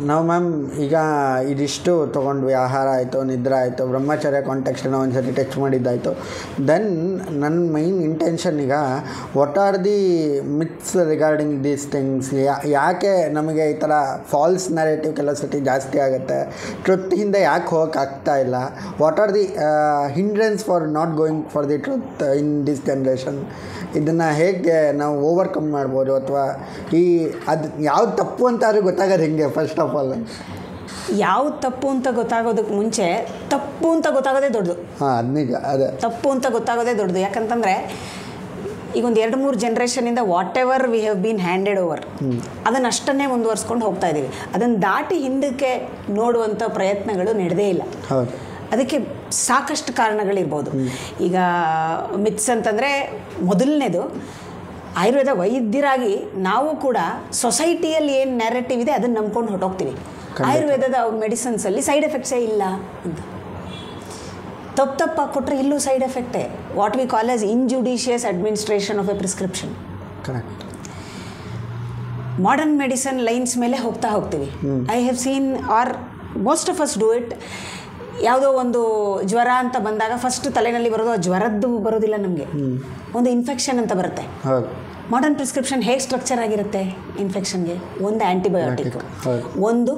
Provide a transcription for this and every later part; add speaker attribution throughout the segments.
Speaker 1: ನಾವು ಮ್ಯಾಮ್ ಈಗ ಇದಿಷ್ಟು ತೊಗೊಂಡ್ವಿ, ಆಹಾರ ಆಯಿತು, ನಿದ್ರೆ ಆಯಿತು, ಬ್ರಹ್ಮಚರ್ಯ ಕಾಂಟೆಕ್ಸ್ಟನ್ನ ಒಂದು ಸರಿ ಟಚ್ ಮಾಡಿದ್ದಾಯಿತು. ದೆನ್ ನನ್ನ ಮೈನ್ ಇಂಟೆನ್ಷನ್ ಈಗ what are the myths regarding these things. ಯಾಕೆ ನಮಗೆ ಈ ಥರ ಫಾಲ್ಸ್ ನ್ಯಾರೇಟಿವ್ ಕೆಲವು ಸತಿ ಜಾಸ್ತಿ ಆಗುತ್ತೆ, ಟ್ರುತ್ ಹಿಂದೆ ಯಾಕೆ ಹೋಗೋಕ್ಕಾಗ್ತಾ ಇಲ್ಲ, what are the hindrance for not going for the truth in this generation, ಇದನ್ನು ಹೇಗೆ ನಾವು ಓವರ್ಕಮ್ ಮಾಡ್ಬೋದು, ಅಥವಾ ಅದು ಯಾವ್ದು ತಪ್ಪು ಅಂತಾದ್ರೂ ಗೊತ್ತಾಗೋದು ಹೆಂಗೆ? ಫಸ್ಟ್ ಆಫ್ ಆಲ್
Speaker 2: ಯಾವ್ದು ತಪ್ಪು ಅಂತ ಗೊತ್ತಾಗೋದಕ್ಕೆ ಮುಂಚೆ ತಪ್ಪು ಅಂತ ಗೊತ್ತಾಗೋದೇ ದೊಡ್ಡದು.
Speaker 1: ಅದು ನಿಜ. ಅದೇ
Speaker 2: ತಪ್ಪು ಅಂತ ಗೊತ್ತಾಗೋದೇ ದೊಡ್ಡದು. ಯಾಕಂತಂದರೆ ಈಗ ಒಂದು 2-3 ಜನ್ರೇಷನಿಂದ whatever we have been handed over ಅದನ್ನು ಅಷ್ಟನ್ನೇ ಮುಂದುವರ್ಸ್ಕೊಂಡು ಹೋಗ್ತಾ ಇದ್ದೀವಿ. ಅದನ್ನು ದಾಟಿ ಹಿಂದಕ್ಕೆ ನೋಡುವಂಥ ಪ್ರಯತ್ನಗಳು ನಡೆದೇ ಇಲ್ಲ.
Speaker 1: ಹೌದು.
Speaker 2: ಅದಕ್ಕೆ ಸಾಕಷ್ಟು ಕಾರಣಗಳಿರ್ಬೋದು. ಈಗ ಮಿತ್ಸ್ ಅಂತಂದರೆ ಮೊದಲನೇದು, ಆಯುರ್ವೇದ ವೈದ್ಯರಾಗಿ ನಾವು ಕೂಡ ಸೊಸೈಟಿಯಲ್ಲಿ ಏನು ನ್ಯಾರೇಟಿವ್ ಇದೆ ಅದನ್ನು ನಂಬ್ಕೊಂಡು ಹೊರಟೋಗ್ತೀವಿ. ಆಯುರ್ವೇದದ ಮೆಡಿಸಿನ್ಸಲ್ಲಿ ಸೈಡ್ ಎಫೆಕ್ಟ್ಸೇ ಇಲ್ಲ ಅಂತ. ತಪ್ಪಾಗಿ ಕೊಟ್ಟರೆ ಇಲ್ಲೂ ಸೈಡ್ ಎಫೆಕ್ಟೇ. What we call as injudicious administration of a prescription.
Speaker 1: Correct.
Speaker 2: Modern medicine lines ಮೇಲೆ ಹೋಗ್ತೀವಿ. I have seen are most of us do it. ಯಾವುದೋ ಒಂದು ಜ್ವರ ಅಂತ ಬಂದಾಗ ಫಸ್ಟ್ ತಲೆಯಲ್ಲಿ ಬರೋದು ಆ ಜ್ವರದ್ದು ಬರೋದಿಲ್ಲ, ನಮಗೆ ಒಂದು ಇನ್ಫೆಕ್ಷನ್ ಅಂತ ಬರುತ್ತೆ. ಮಾಡರ್ನ್ ಪ್ರಿಸ್ಕ್ರಿಪ್ಷನ್ ಹೇಗೆ ಸ್ಟ್ರಕ್ಚರ್ ಆಗಿರುತ್ತೆ ಇನ್ಫೆಕ್ಷನ್ಗೆ? ಒಂದು ಆ್ಯಂಟಿಬಯೋಟಿಕ್, ಒಂದು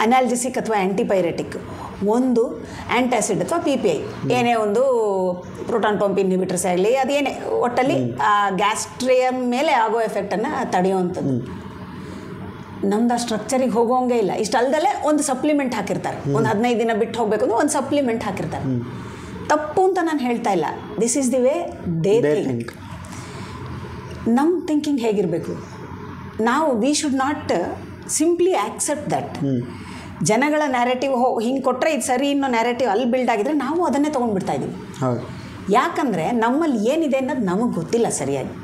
Speaker 2: ಅನಾಲ್ಜೆಸಿಕ್ ಅಥವಾ ಆ್ಯಂಟಿಪೈರೆಟಿಕ್, ಒಂದು ಆ್ಯಂಟಾಸಿಡ್ ಅಥವಾ PPI, ಏನೇ ಒಂದು ಪ್ರೋಟಾನ್ ಪಂಪ್ ಇನ್ಹಿಬಿಟರ್ಸ್ ಆಗಲಿ, ಅದೇನೇ ಒಟ್ಟಲ್ಲಿ ಗ್ಯಾಸ್ಟ್ರಿಯಮ್ ಮೇಲೆ ಆಗೋ ಎಫೆಕ್ಟನ್ನು ತಡೆಯುವಂಥದ್ದು. ನಮ್ದು ಆ ಸ್ಟ್ರಕ್ಚರಿಗೆ ಹೋಗೋಂಗೆ ಇಲ್ಲ. ಇಷ್ಟಲ್ದಲ್ಲೇ ಒಂದು ಸಪ್ಲಿಮೆಂಟ್ ಹಾಕಿರ್ತಾರೆ, ಒಂದು 15 ದಿನ ಬಿಟ್ಟು ಹೋಗಬೇಕು ಅಂದ್ರೆ ಒಂದು ಸಪ್ಲಿಮೆಂಟ್ ಹಾಕಿರ್ತಾರೆ. ತಪ್ಪು ಅಂತ ನಾನು ಹೇಳ್ತಾ ಇಲ್ಲ, this is the way they think. ನಮ್ಮ ಥಿಂಕಿಂಗ್ ಹೇಗಿರಬೇಕು? ನಾವು we should not simply accept that. ಜನಗಳ ನ್ಯಾರೇಟಿವ್ ಹಿಂಗೆ ಕೊಟ್ಟರೆ ಇದು ಸರಿ ಅನ್ನೋ ನ್ಯಾರೇಟಿವ್ ಅಲ್ಲಿ ಬಿಲ್ಡ್ ಆಗಿದ್ರೆ ನಾವು ಅದನ್ನೇ ತೊಗೊಂಡ್ಬಿಡ್ತಾ ಇದ್ದೀವಿ. ಯಾಕಂದರೆ ನಮ್ಮಲ್ಲಿ ಏನಿದೆ ಅನ್ನೋದು ನಮಗೆ ಗೊತ್ತಿಲ್ಲ ಸರಿಯಾಗಿ.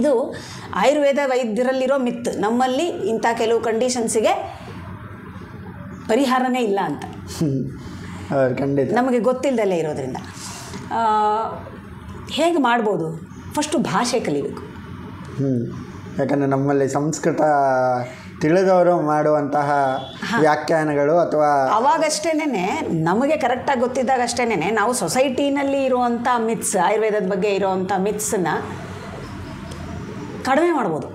Speaker 2: ಇದು ಆಯುರ್ವೇದ ವೈದ್ಯರಲ್ಲಿರೋ ಮಿತ್, ನಮ್ಮಲ್ಲಿ ಇಂಥ ಕೆಲವು ಕಂಡೀಷನ್ಸಿಗೆ ಪರಿಹಾರನೇ ಇಲ್ಲ ಅಂತ ನಮಗೆ ಗೊತ್ತಿಲ್ಲದಲ್ಲೇ ಇರೋದ್ರಿಂದ ಹೇಗೆ ಮಾಡ್ಬೋದು? ಫಸ್ಟು ಭಾಷೆ ಕಲಿಬೇಕು.
Speaker 1: ಯಾಕಂದರೆ ನಮ್ಮಲ್ಲಿ ಸಂಸ್ಕೃತ ತಿಳಿದವರು ಮಾಡುವಂತಹ ವ್ಯಾಖ್ಯಾನಗಳು ಅಥವಾ
Speaker 2: ಅವಾಗಷ್ಟೇನೆ ನಮಗೆ ಕರೆಕ್ಟಾಗಿ ಗೊತ್ತಿದ್ದಾಗ ಅಷ್ಟೇನೆ ನಾವು ಸೊಸೈಟಿನಲ್ಲಿ ಇರುವಂಥ ಮಿತ್ಸ್, ಆಯುರ್ವೇದದ ಬಗ್ಗೆ ಇರುವಂಥ ಮಿತ್ಸನ್ನು ಕಡಿಮೆ ಮಾಡ್ಬೋದು.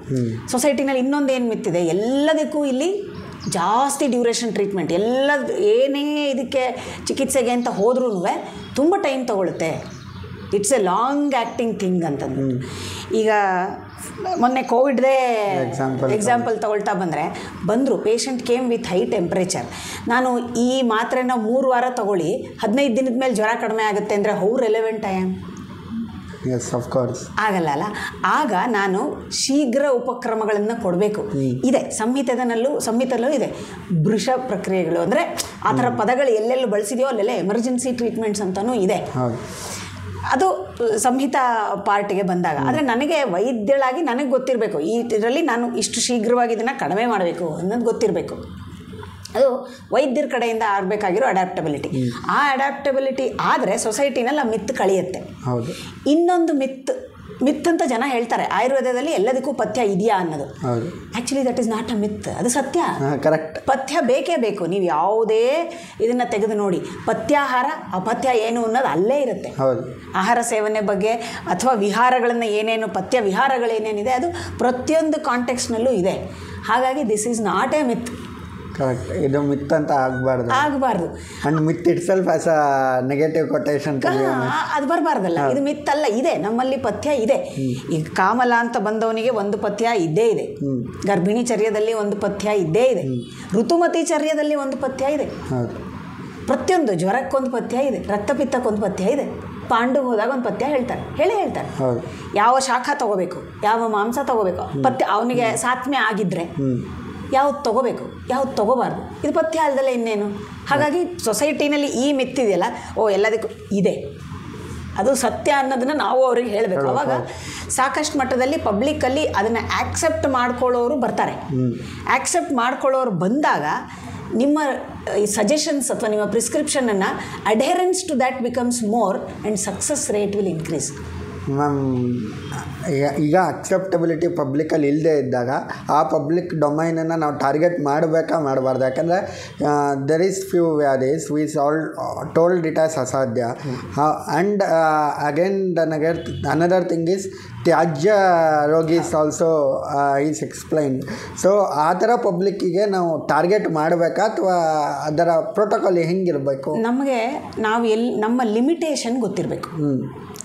Speaker 2: ಸೊಸೈಟಿನಲ್ಲಿ ಇನ್ನೊಂದು ಏನು ಮಿತ್ತಿದೆ, ಎಲ್ಲದಕ್ಕೂ ಇಲ್ಲಿ ಜಾಸ್ತಿ ಡ್ಯೂರೇಷನ್ ಟ್ರೀಟ್ಮೆಂಟ್, ಏನೇ ಇದಕ್ಕೆ ಚಿಕಿತ್ಸೆಗೆ ಅಂತ ಹೋದ್ರೂ ತುಂಬ ಟೈಮ್ ತೊಗೊಳುತ್ತೆ. It's a long acting thing ಅಂತಂದ್ಬಿಟ್ಟು. ಈಗ ಮೊನ್ನೆ ಕೋವಿಡ್ದೇ ಎಕ್ಸಾಂಪಲ್ ತಗೊಳ್ತಾ ಬಂದರು patient came with high temperature. ನಾನು ಈ ಮಾತ್ರೆನ 3 ವಾರ ತೊಗೊಳ್ಳಿ, 15 ದಿನದ ಮೇಲೆ ಜ್ವರ ಕಡಿಮೆ ಆಗುತ್ತೆ ಅಂದರೆ how relevant I am?
Speaker 1: Yes, of course
Speaker 2: ಆಗಲ್ಲ. ಆಗ ನಾನು ಶೀಘ್ರ ಉಪಕ್ರಮಗಳನ್ನು ಕೊಡಬೇಕು. ಇದೆ ಸಂಹಿತೆಯಲ್ಲೂ ಇದೆ ಬೃಷ ಪ್ರಕ್ರಿಯೆಗಳು, ಅಂದರೆ ಆ ಥರ ಪದಗಳು ಎಲ್ಲೆಲ್ಲಿ ಬಳಸಿದೆಯೋ ಅಲ್ಲೆಲ್ಲ ಎಮರ್ಜೆನ್ಸಿ ಟ್ರೀಟ್ಮೆಂಟ್ಸ್ ಅಂತಲೂ ಇದೆ. ಅದು ಸಂಹಿತಾ ಪಾರ್ಟಿಗೆ ಬಂದಾಗ. ಆದರೆ ನನಗೆ ವೈದ್ಯಳಾಗಿ ನನಗೆ ಗೊತ್ತಿರಬೇಕು, ಇದರಲ್ಲಿ ನಾನು ಇಷ್ಟು ಶೀಘ್ರವಾಗಿ ಇದನ್ನು ಕಡಿಮೆ ಮಾಡಬೇಕು ಅನ್ನೋದು ಗೊತ್ತಿರಬೇಕು. ಅದು ವೈದ್ಯರ ಕಡೆಯಿಂದ ಆಗಬೇಕಾಗಿರೋ ಅಡ್ಯಾಪ್ಟಬಿಲಿಟಿ. ಆ ಅಡ್ಯಾಪ್ಟಬಿಲಿಟಿ ಆದರೆ ಸೊಸೈಟಿನಲ್ಲಿ ಆ ಮಿತ್ ಕಳೆಯುತ್ತೆ. ಇನ್ನೊಂದು ಮಿತ್ ಅಂತ ಜನ ಹೇಳ್ತಾರೆ, ಆಯುರ್ವೇದದಲ್ಲಿ ಎಲ್ಲದಕ್ಕೂ ಪಥ್ಯ ಇದೆಯಾ ಅನ್ನೋದು. Actually that is not a myth, ಅದು ಸತ್ಯ.
Speaker 1: ಕರೆಕ್ಟ್.
Speaker 2: ಪಥ್ಯ ಬೇಕೇ ಬೇಕು. ನೀವು ಯಾವುದೇ ಇದನ್ನು ತೆಗೆದು ನೋಡಿ, ಪಥ್ಯಾಹಾರ ಅಪಥ್ಯ ಏನು ಅನ್ನೋದು ಅಲ್ಲೇ ಇರುತ್ತೆ. ಆಹಾರ ಸೇವನೆ ಬಗ್ಗೆ ಅಥವಾ ವಿಹಾರಗಳನ್ನು ಏನೇನು ಪಥ್ಯ ವಿಹಾರಗಳೇನೇನಿದೆ ಅದು ಪ್ರತಿಯೊಂದು ಕಾಂಟೆಕ್ಸ್ಟ್ನಲ್ಲೂ ಇದೆ. ಹಾಗಾಗಿ this is not A myth.
Speaker 1: Correct. ಇದು ಮಿತ್ ಅಂತ ಆಗಬಾರ್ದು.
Speaker 2: And
Speaker 1: myth it self as a negative quotation
Speaker 2: ಅದು ಬರಬಾರ್ದಲ್ಲ. ಇದು ಮಿತ್ ಅಲ್ಲ, ಇದೆ, ನಮ್ಮಲ್ಲಿ ಪಥ್ಯ ಇದೆ. ಈಗ ಕಾಮಲ ಅಂತ ಬಂದವನಿಗೆ ಒಂದು ಪಥ್ಯ ಇದ್ದೇ ಇದೆ, ಗರ್ಭಿಣಿ ಚರ್ಯದಲ್ಲಿ ಒಂದು ಪಥ್ಯ ಇದ್ದೇ ಇದೆ, ಋತುಮತಿ ಚರ್ಯದಲ್ಲಿ ಒಂದು ಪಥ್ಯ ಇದೆ, ಪ್ರತಿಯೊಂದು ಜ್ವರಕ್ಕೊಂದು ಪಥ್ಯ ಇದೆ, ರಕ್ತಪಿತ್ತಕ್ಕೊಂದು ಪಥ್ಯ ಇದೆ. ಪಾಂಡು ಹೋದಾಗ ಒಂದು ಪಥ್ಯ ಹೇಳ್ತಾರೆ. ಯಾವ ಶಾಖ ತಗೋಬೇಕು, ಯಾವ ಮಾಂಸ ತಗೋಬೇಕು, ಪಥ್ಯ. ಅವನಿಗೆ ಸಾತ್ಮ್ಯ ಆಗಿದ್ದರೆ ಯಾವ್ದು ತೊಗೋಬೇಕು, ಯಾವ್ದು ತೊಗೋಬಾರ್ದು, ಇದು ಪಥ್ಯ ಅಲ್ದಲ್ಲ ಇನ್ನೇನು. ಹಾಗಾಗಿ ಸೊಸೈಟಿನಲ್ಲಿ ಈ ಮಿತ್ತಿದೆಯಲ್ಲ, ಎಲ್ಲದಕ್ಕೂ ಇದೆ, ಅದು ಸತ್ಯ ಅನ್ನೋದನ್ನು ನಾವು ಅವ್ರಿಗೆ ಹೇಳಬೇಕು. ಅವಾಗ ಸಾಕಷ್ಟು ಮಟ್ಟದಲ್ಲಿ ಪಬ್ಲಿಕ್ಕಲ್ಲಿ ಅದನ್ನು ಆಕ್ಸೆಪ್ಟ್ ಮಾಡ್ಕೊಳ್ಳೋರು ಬರ್ತಾರೆ. ಆಕ್ಸೆಪ್ಟ್ ಮಾಡ್ಕೊಳ್ಳೋರು ಬಂದಾಗ ನಿಮ್ಮ ಸಜೆಷನ್ಸ್ ಅಥವಾ ನಿಮ್ಮ ಪ್ರಿಸ್ಕ್ರಿಪ್ಷನನ್ನು adherence to that becomes more and success rate will increase.
Speaker 1: Ma'am ಈಗ ಅಕ್ಸೆಪ್ಟಬಿಲಿಟಿ ಪಬ್ಲಿಕಲ್ಲಿ ಇಲ್ಲದೆ ಇದ್ದಾಗ ಆ ಪಬ್ಲಿಕ್ ಡೊಮೈನನ್ನು ನಾವು ಟಾರ್ಗೆಟ್ ಮಾಡಬೇಕಾ ಮಾಡಬಾರ್ದು? ಯಾಕಂದರೆ there is few varies these all told it as ಅಸಾಧ್ಯ. And again another thing is ತ್ಯಾಜ್ಯ ರೋಗೀಸ್ ಆಲ್ಸೋ ಈಸ್ ಎಕ್ಸ್ಪ್ಲೈನ್ಡ್. ಸೊ ಆ ಥರ ಪಬ್ಲಿಕ್ಕಿಗೆ ನಾವು ಟಾರ್ಗೆಟ್ ಮಾಡಬೇಕಾ ಅಥವಾ ಅದರ ಪ್ರೋಟೋಕಾಲ್ ಹೆಂಗಿರಬೇಕು?
Speaker 2: ನಮಗೆ ನಾವು ನಮ್ಮ ಲಿಮಿಟೇಷನ್ ಗೊತ್ತಿರಬೇಕು.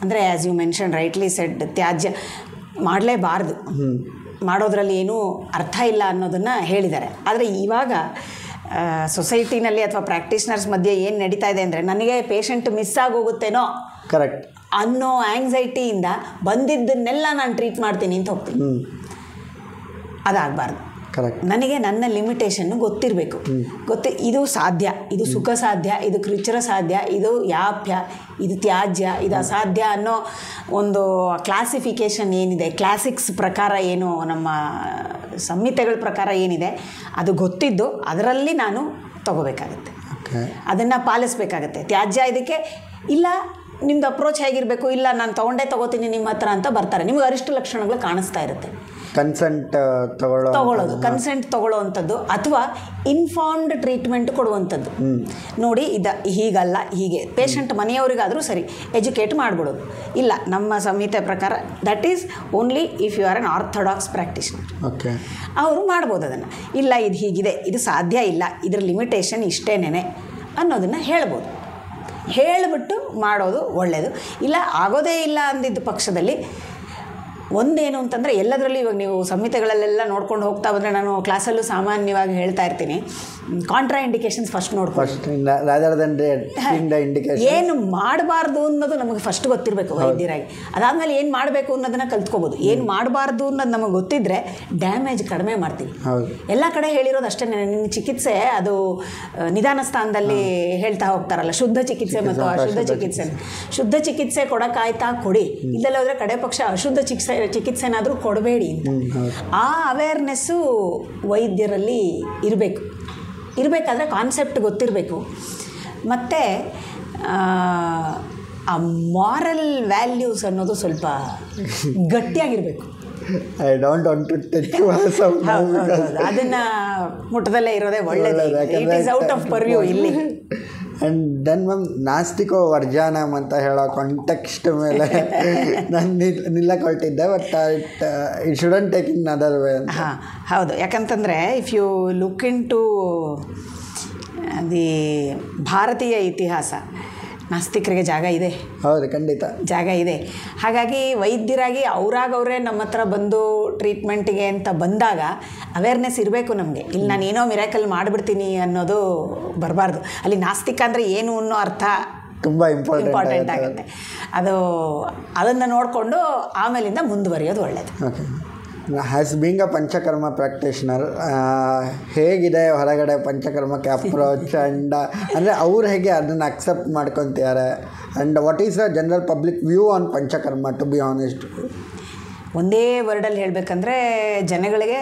Speaker 2: ಅಂದರೆ as you mention rightly said, ತ್ಯಾಜ್ಯ ಮಾಡಲೇಬಾರ್ದು, ಮಾಡೋದ್ರಲ್ಲಿ ಏನೂ ಅರ್ಥ ಇಲ್ಲ ಅನ್ನೋದನ್ನು ಹೇಳಿದ್ದಾರೆ. ಆದರೆ ಇವಾಗ ಸೊಸೈಟಿನಲ್ಲಿ ಅಥವಾ ಪ್ರಾಕ್ಟೀಷನರ್ಸ್ ಮಧ್ಯೆ ಏನು ನಡೀತಾ ಇದೆ ಅಂದರೆ, ನನಗೆ ಪೇಷಂಟ್ ಮಿಸ್ ಆಗೋಗುತ್ತೇನೋ
Speaker 1: ಕರೆಕ್ಟ್
Speaker 2: ಅನ್ನೋ ಆ್ಯಂಗ್ಸೈಟಿಯಿಂದ ಬಂದಿದ್ದನ್ನೆಲ್ಲ ನಾನು ಟ್ರೀಟ್ ಮಾಡ್ತೀನಿ ಅಂತ ಹೋಗ್ತೀನಿ. ಅದಾಗಬಾರ್ದು.
Speaker 1: ಕರೆಕ್ಟ್.
Speaker 2: ನನಗೆ ನನ್ನ ಲಿಮಿಟೇಷನ್ನು ಗೊತ್ತಿರಬೇಕು. ಇದು ಸಾಧ್ಯ, ಇದು ಸುಖ ಸಾಧ್ಯ, ಇದು ಕೃಚ್ಛ್ರ ಸಾಧ್ಯ, ಇದು ಯಾಪ್ಯ, ಇದು ತ್ಯಾಜ್ಯ, ಇದು ಅಸಾಧ್ಯ ಅನ್ನೋ ಒಂದು ಕ್ಲಾಸಿಫಿಕೇಷನ್ ಏನಿದೆ, ಕ್ಲಾಸಿಕ್ಸ್ ಪ್ರಕಾರ ಏನು, ನಮ್ಮ ಸಂಹಿತೆಗಳ ಪ್ರಕಾರ ಏನಿದೆ, ಅದು ಗೊತ್ತಿದ್ದು ಅದರಲ್ಲಿ ನಾನು ತಗೋಬೇಕಾಗತ್ತೆ, ಅದನ್ನು ಪಾಲಿಸ್ಬೇಕಾಗತ್ತೆ. ತ್ಯಾಜ್ಯ ಇದಕ್ಕೆ ಇಲ್ಲ, ನಿಮ್ಮದು ಅಪ್ರೋಚ್ ಹೇಗಿರಬೇಕು, ಇಲ್ಲ ನಾನು ತಗೋತೀನಿ ನಿಮ್ಮ ಹತ್ರ ಅಂತ ಬರ್ತಾರೆ. ನಿಮಗೆ ಅರಿಷ್ಟ ಲಕ್ಷಣಗಳು ಕಾಣಿಸ್ತಾ ಇರುತ್ತೆ.
Speaker 1: ಕನ್ಸೆಂಟ್ ತಗೊಳ್ಳೋದು,
Speaker 2: ಕನ್ಸೆಂಟ್ ತಗೊಳ್ಳೋವಂಥದ್ದು ಅಥವಾ ಇನ್ಫಾರ್ಮ್ಡ್ ಟ್ರೀಟ್ಮೆಂಟ್ ಕೊಡುವಂಥದ್ದು. ನೋಡಿ ಹೀಗಲ್ಲ, ಹೀಗೆ ಪೇಷಂಟ್ ಮನೆಯವರಿಗಾದರೂ ಸರಿ ಎಜುಕೇಟ್ ಮಾಡಿಬಿಡೋದು. ಇಲ್ಲ, ನಮ್ಮ ಸಂಹಿತೆ ಪ್ರಕಾರ that is only if you are an orthodox practitioner.
Speaker 1: Okay,
Speaker 2: ಅವರು ಮಾಡ್ಬೋದು ಅದನ್ನು. ಇಲ್ಲ, ಇದು ಹೀಗಿದೆ, ಇದು ಸಾಧ್ಯ ಇಲ್ಲ, ಇದ್ರ ಲಿಮಿಟೇಷನ್ ಇಷ್ಟೇನೆ ಅನ್ನೋದನ್ನು ಹೇಳ್ಬೋದು. ಹೇಳಿಬಿಟ್ಟು ಮಾಡೋದು ಒಳ್ಳೆಯದು. ಇಲ್ಲ, ಆಗೋದೇ ಇಲ್ಲ ಅಂದಿದ್ದ ಪಕ್ಷದಲ್ಲಿ ಒಂದೇನು ಅಂತಂದರೆ, ಎಲ್ಲದರಲ್ಲೂ ಇವಾಗ ನೀವು ಸಂಹಿತೆಗಳಲ್ಲೆಲ್ಲ ನೋಡ್ಕೊಂಡು ಹೋಗ್ತಾ ಬಂದರೆ, ನಾನು ಕ್ಲಾಸಲ್ಲೂ ಸಾಮಾನ್ಯವಾಗಿ ಹೇಳ್ತಾ ಇರ್ತೀನಿ, ಕಾಂಟ್ರಾ ಇಂಡಿಕೇಶನ್ಸ್ ಫಸ್ಟ್ ನೋಡ್ಕೊಂಡು, ಏನು ಮಾಡಬಾರ್ದು ಅನ್ನೋದು ನಮಗೆ ಫಸ್ಟ್ ಗೊತ್ತಿರಬೇಕು ವೈದ್ಯರಾಗಿ. ಅದಾದಮೇಲೆ ಏನು ಮಾಡಬೇಕು ಅನ್ನೋದನ್ನು ಕಲ್ತ್ಕೋಬೋದು. ಏನು ಮಾಡಬಾರ್ದು ಅನ್ನೋದು ನಮಗೆ ಗೊತ್ತಿದ್ದರೆ ಡ್ಯಾಮೇಜ್ ಕಡಿಮೆ ಮಾಡ್ತೀವಿ. ಎಲ್ಲ ಕಡೆ ಹೇಳಿರೋದು ಅಷ್ಟೇ. ನಿನ್ನ ಚಿಕಿತ್ಸೆ ಅದು ನಿಧಾನ ಸ್ಥಾನದಲ್ಲಿ ಹೇಳ್ತಾ ಹೋಗ್ತಾರಲ್ಲ, ಶುದ್ಧ ಚಿಕಿತ್ಸೆ ಮತ್ತು ಅಶುದ್ಧ ಚಿಕಿತ್ಸೆ. ಶುದ್ಧ ಚಿಕಿತ್ಸೆ ಕೊಡೋಕ್ಕಾಯ್ತಾ ಕೊಡಿ, ಇಲ್ಲೆಲ್ಲ ಹೋದರೆ ಕಡೆ ಪಕ್ಷ ಅಶುದ್ಧ ಚಿಕಿತ್ಸೆನಾದರೂ ಕೊಡಬೇಡಿ ಅಂತ. ಆ ಅವೇರ್ನೆಸ್ಸು ವೈದ್ಯರಲ್ಲಿ ಇರಬೇಕಾದ್ರೆ ಕಾನ್ಸೆಪ್ಟ್ ಗೊತ್ತಿರಬೇಕು. ಮತ್ತು ಆ ಮಾರಲ್ ವ್ಯಾಲ್ಯೂಸ್ ಅನ್ನೋದು ಸ್ವಲ್ಪ ಗಟ್ಟಿಯಾಗಿರಬೇಕು.
Speaker 1: I don't want to touch
Speaker 2: ಅದನ್ನು ಮುಟ್ಟದಲ್ಲೇ ಇರೋದೇ ಒಳ್ಳೆಯದು. It is out of purview ಇಲ್ಲಿ.
Speaker 1: ಆ್ಯಂಡ್ ದೆನ್ ಮ್ಯಾಮ್, ನಾಸ್ತಿಕೋ ವರ್ಜಾನಮ್ ಅಂತ ಹೇಳೋ ಕಾಂಟೆಕ್ಸ್ಟ್ ಮೇಲೆ ನಾನು ನಿಲ್ಲಕ್ಕೆ ಹೊರಟಿದ್ದೆ. But it shouldn't take in other way.
Speaker 2: ಹಾಂ, ಹೌದು. ಯಾಕಂತಂದರೆ if you look into the ಭಾರತೀಯ ಇತಿಹಾಸ, ನಾಸ್ತಿಕರಿಗೆ ಜಾಗ ಇದೆ.
Speaker 1: ಹೌದು, ಖಂಡಿತ
Speaker 2: ಜಾಗ ಇದೆ. ಹಾಗಾಗಿ ವೈದ್ಯರಾಗಿ ಅವರೇ ನಮ್ಮ ಹತ್ರ ಬಂದು ಟ್ರೀಟ್ಮೆಂಟಿಗೆ ಅಂತ ಬಂದಾಗ ಅವೇರ್ನೆಸ್ ಇರಬೇಕು ನಮಗೆ. ಇಲ್ಲಿ ನಾನು ಏನೋ ಮಿರಾಕಲ್ ಮಾಡಿಬಿಡ್ತೀನಿ ಅನ್ನೋದು ಬರಬಾರ್ದು. ಅಲ್ಲಿ ನಾಸ್ತಿಕ ಅಂದರೆ ಏನು ಅನ್ನೋ ಅರ್ಥ
Speaker 1: ತುಂಬ ಇಂಪಾರ್ಟೆಂಟ್
Speaker 2: ಆಗುತ್ತೆ. ಅದನ್ನು ನೋಡಿಕೊಂಡು ಆಮೇಲಿಂದ ಮುಂದುವರಿಯೋದು ಒಳ್ಳೆಯದು.
Speaker 1: Okay, has being a panchakarma practitioner, ಹೇಗಿದೆ ಹೊರಗಡೆ ಪಂಚಕರ್ಮಕ್ಕೆ ಅಪ್ರೋಚ್? ಆ್ಯಂಡ್ ಅಂದರೆ ಅವ್ರು ಹೇಗೆ ಅದನ್ನು ಅಕ್ಸೆಪ್ಟ್ ಮಾಡ್ಕೊತಿದ್ದಾರೆ? And what is the general public view on panchakarma, to be honest?
Speaker 2: ಒಂದೇ ವರ್ಡಲ್ಲಿ ಹೇಳಬೇಕಂದ್ರೆ, ಜನಗಳಿಗೆ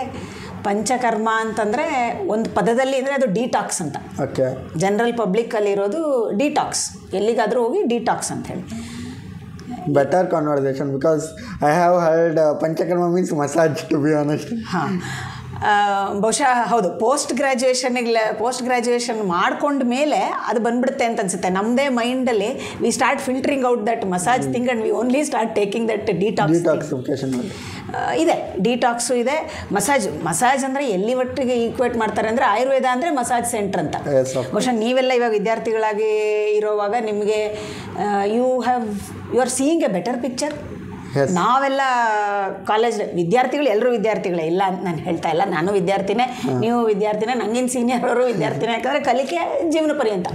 Speaker 2: ಪಂಚಕರ್ಮ ಅಂತಂದರೆ ಒಂದು ಪದದಲ್ಲಿ ಅಂದರೆ ಅದು ಡಿಟಾಕ್ಸ್ ಅಂತ.
Speaker 1: ಓಕೆ,
Speaker 2: ಜನರಲ್ ಪಬ್ಲಿಕ್ಕಲ್ಲಿರೋದು ಡಿಟಾಕ್ಸ್. ಎಲ್ಲಿಗಾದರೂ ಹೋಗಿ ಡಿಟಾಕ್ಸ್ ಅಂತ ಹೇಳಿ.
Speaker 1: better conversation because I have heard Panchakarma means massage, to be honest.
Speaker 2: ಹಾಂ, ಬಹುಶಃ ಹೌದು. ಪೋಸ್ಟ್ ಗ್ರ್ಯಾಜುಯೇಷನ್ ಮಾಡ್ಕೊಂಡ ಮೇಲೆ ಅದು ಬಂದ್ಬಿಡುತ್ತೆ ಅಂತ ಅನಿಸುತ್ತೆ. ನಮ್ಮದೇ ಮೈಂಡಲ್ಲಿ we start filtering out that massage thing and we only start taking that
Speaker 1: detoxification.
Speaker 2: ಇದೆ, ಡಿಟಾಕ್ಸು ಇದೆ, ಮಸಾಜ್ ಅಂದರೆ ಎಲ್ಲಿ ಒಟ್ಟಿಗೆ ಈಕ್ವೇಟ್ ಮಾಡ್ತಾರೆ ಅಂದರೆ, ಆಯುರ್ವೇದ ಅಂದರೆ ಮಸಾಜ್ ಸೆಂಟರ್ ಅಂತ. ಬಹುಶಃ ನೀವೆಲ್ಲ ಇವಾಗ ವಿದ್ಯಾರ್ಥಿಗಳಾಗಿ ಇರೋವಾಗ ನಿಮಗೆ you are seeing a better picture. ನಾವೆಲ್ಲ ಕಾಲೇಜ್ ವಿದ್ಯಾರ್ಥಿಗಳು, ಎಲ್ಲರೂ ವಿದ್ಯಾರ್ಥಿಗಳೇ, ಇಲ್ಲ ಅಂತ ನಾನು ಹೇಳ್ತಾ ಇಲ್ಲ. ನಾನು ವಿದ್ಯಾರ್ಥಿನೇ, ನೀವು ವಿದ್ಯಾರ್ಥಿನೇ, ನನಗಿನ ಸೀನಿಯರ್ ಅವರು ವಿದ್ಯಾರ್ಥಿನೇ. ಯಾಕಂದರೆ ಕಲಿಕೆ ಜೀವನ ಪರ್ಯಂತ.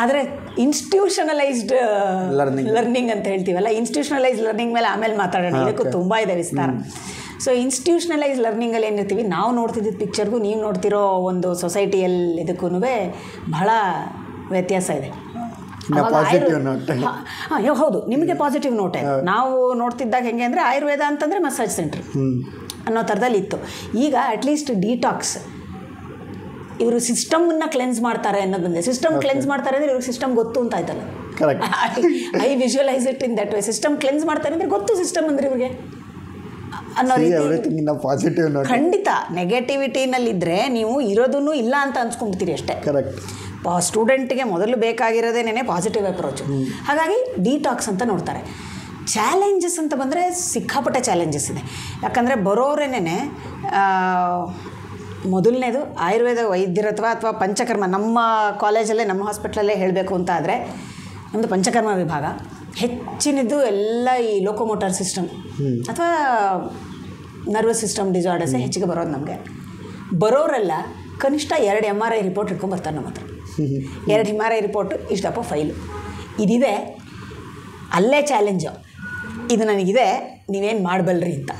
Speaker 2: ಆದರೆ ಇನ್ಸ್ಟಿಟ್ಯೂಷನಲೈಸ್ಡ್ ಲರ್ನಿಂಗ್ ಅಂತ ಹೇಳ್ತೀವಲ್ಲ, ಇನ್ಸ್ಟಿಟ್ಯೂಷನಲೈಸ್ಡ್ ಲರ್ನಿಂಗ್ ಮೇಲೆ ಆಮೇಲೆ ಮಾತಾಡೋಣ. ಇದಕ್ಕೂ ತುಂಬ ಇದೆ ವಿಸ್ತಾರ. ಸೊ ಇನ್ಸ್ಟಿಟ್ಯೂಷನಲೈಸ್ ಲರ್ನಿಂಗಲ್ಲಿ ಏನಿರ್ತೀವಿ, ನಾವು ನೋಡ್ತಿದ್ದ ಪಿಕ್ಚರ್ಗೂ ನೀವು ನೋಡ್ತಿರೋ ಒಂದು ಸೊಸೈಟಿಯಲ್ಲಿ ಇದಕ್ಕೂ ಬಹಳ ವ್ಯತ್ಯಾಸ ಇದೆ. ಹೌದು, ನಿಮಗೆ ಪಾಸಿಟಿವ್ ನೋಟ್ ಇದೆ. ನಾವು ನೋಡ್ತಿದ್ದಾಗ ಹೆಂಗೆ ಅಂದರೆ, ಆಯುರ್ವೇದ ಅಂತಂದರೆ ಮಸಾಜ್ ಸೆಂಟ್ರ್ ಅನ್ನೋ ಥರದಲ್ಲಿ ಇತ್ತು. ಈಗ ಅಟ್ಲೀಸ್ಟ್ ಡಿಟಾಕ್ಸ್, ಇವರು ಸಿಸ್ಟಮನ್ನು ಕ್ಲೆನ್ಸ್ ಮಾಡ್ತಾರೆ ಅನ್ನೋದು ಬಂದಿದೆ. ಸಿಸ್ಟಮ್ ಕ್ಲೆನ್ಸ್ ಮಾಡ್ತಾರೆ ಅಂದರೆ ಇವ್ರಿಗೆ ಸಿಸ್ಟಮ್ ಗೊತ್ತು ಅಂತ ಆಯ್ತಲ್ಲ.
Speaker 1: Correct.
Speaker 2: I visualise it in that way. System cleanse ಮಾಡ್ತಾರೆ ಅಂದರೆ ಗೊತ್ತು ಸಿಸ್ಟಮ್ ಅಂದರೆ ಇವ್ರಿಗೆ ಅನ್ನೋ ರೀತಿ.
Speaker 1: ಪಾಸಿಟಿವ್
Speaker 2: ಖಂಡಿತ ನೆಗೆಟಿವಿಟಿನಲ್ಲಿದ್ದರೆ ನೀವು ಇರೋದನ್ನು ಇಲ್ಲ ಅಂತ ಅನ್ಸ್ಕೊಂಡ್ಬಿಡ್ತೀರಿ ಅಷ್ಟೇ.
Speaker 1: ಕರೆಕ್ಟ್.
Speaker 2: ಸ್ಟೂಡೆಂಟ್ಗೆ ಮೊದಲು ಬೇಕಾಗಿರೋದೇನೇ ಪಾಸಿಟಿವ್ ಅಪ್ರೋಚು. ಹಾಗಾಗಿ ಡಿಟಾಕ್ಸ್ ಅಂತ ನೋಡ್ತಾರೆ. ಚಾಲೆಂಜಸ್ ಅಂತ ಬಂದರೆ ಸಿಕ್ಕಾಪಟ್ಟೆ ಚಾಲೆಂಜಸ್ ಇದೆ. ಯಾಕಂದರೆ ಬರೋರೇನೇ ಮೊದಲನೇದು ಆಯುರ್ವೇದ ವೈದ್ಯರ ಅಥವಾ ಪಂಚಕರ್ಮ. ನಮ್ಮ ಕಾಲೇಜಲ್ಲೇ ನಮ್ಮ ಹಾಸ್ಪಿಟ್ಲಲ್ಲೇ ಹೇಳಬೇಕು ಅಂತ ಆದರೆ ನಮ್ಮದು ಪಂಚಕರ್ಮ ವಿಭಾಗ. ಹೆಚ್ಚಿನದು ಎಲ್ಲ ಈ ಲೋಕೋಮೋಟರ್ ಸಿಸ್ಟಮ್ ಅಥವಾ ನರ್ವಸ್ ಸಿಸ್ಟಮ್ ಡಿಸಾರ್ಡರ್ಸೇ ಹೆಚ್ಚಿಗೆ ಬರೋದು ನಮಗೆ. ಬರೋರೆಲ್ಲ ಕನಿಷ್ಠ 2 MRI ರಿಪೋರ್ಟ್ ಇಟ್ಕೊಂಡ್ಬರ್ತಾರೆ ನಮ್ಮ ಹತ್ರ. 2 MRI ರಿಪೋರ್ಟು, ಇಷ್ಟಪ್ಪ ಫೈಲು. ಇದಿದೆ, ಅಲ್ಲೇ ಚಾಲೆಂಜು. ಇದು ನನಗಿದೆ, ನೀವೇನು ಮಾಡಬಲ್ರಿ ಅಂತ.